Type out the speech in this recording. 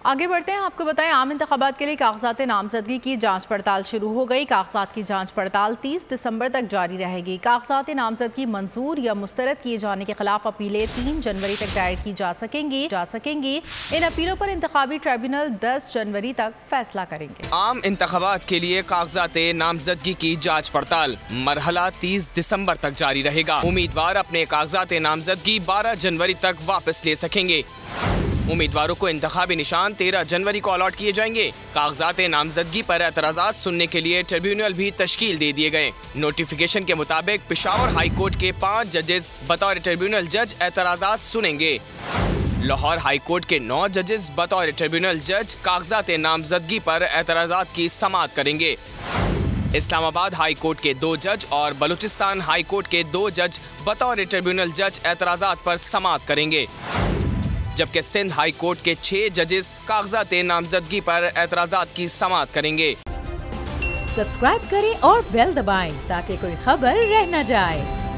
आगे बढ़ते हैं। आपको बताएं, आम इंतखाबात के लिए कागजात नामजदगी की जांच पड़ताल शुरू हो गई। कागजात की जांच पड़ताल 30 दिसंबर तक जारी रहेगी। कागजात नामजदगी मंजूर या मुस्तरद किए जाने के खिलाफ अपीलें 3 जनवरी तक दायर की जा सकेंगी। इन अपीलों पर इंतखाबी ट्रिब्यूनल 10 जनवरी तक फैसला करेंगे। आम इंतखाबात के लिए कागजात नामजदगी की जांच पड़ताल मरहला 30 दिसंबर तक जारी रहेगा। उम्मीदवार अपने कागजात नामजदगी 12 जनवरी तक वापस ले सकेंगे। उम्मीदवारों को इंतखाबी निशान 13 जनवरी को अलॉट किए जाएंगे। कागजात नामजदगी पर एतराज़ात सुनने के लिए ट्रिब्यूनल भी तश्कील दे दिए गए। नोटिफिकेशन के मुताबिक पेशावर हाई कोर्ट के 5 जजेस बतौर ट्रिब्यूनल जज एतराज़ात सुनेंगे। लाहौर हाई कोर्ट के 9 जजेस बतौर ट्रिब्यूनल जज कागजात नामजदगी पर एतराज़ात की समाअत करेंगे। इस्लामाबाद हाई कोर्ट के 2 जज और बलूचिस्तान हाई कोर्ट के 2 जज बतौर ट्रिब्यूनल जज एतराज़ात पर समाअत करेंगे, जबकि सिंध हाई कोर्ट के 6 जजेस कागजात नामजदगी पर एतराज़ात की समाअत करेंगे। सब्सक्राइब करें और बेल दबाएं ताकि कोई खबर रह न जाए।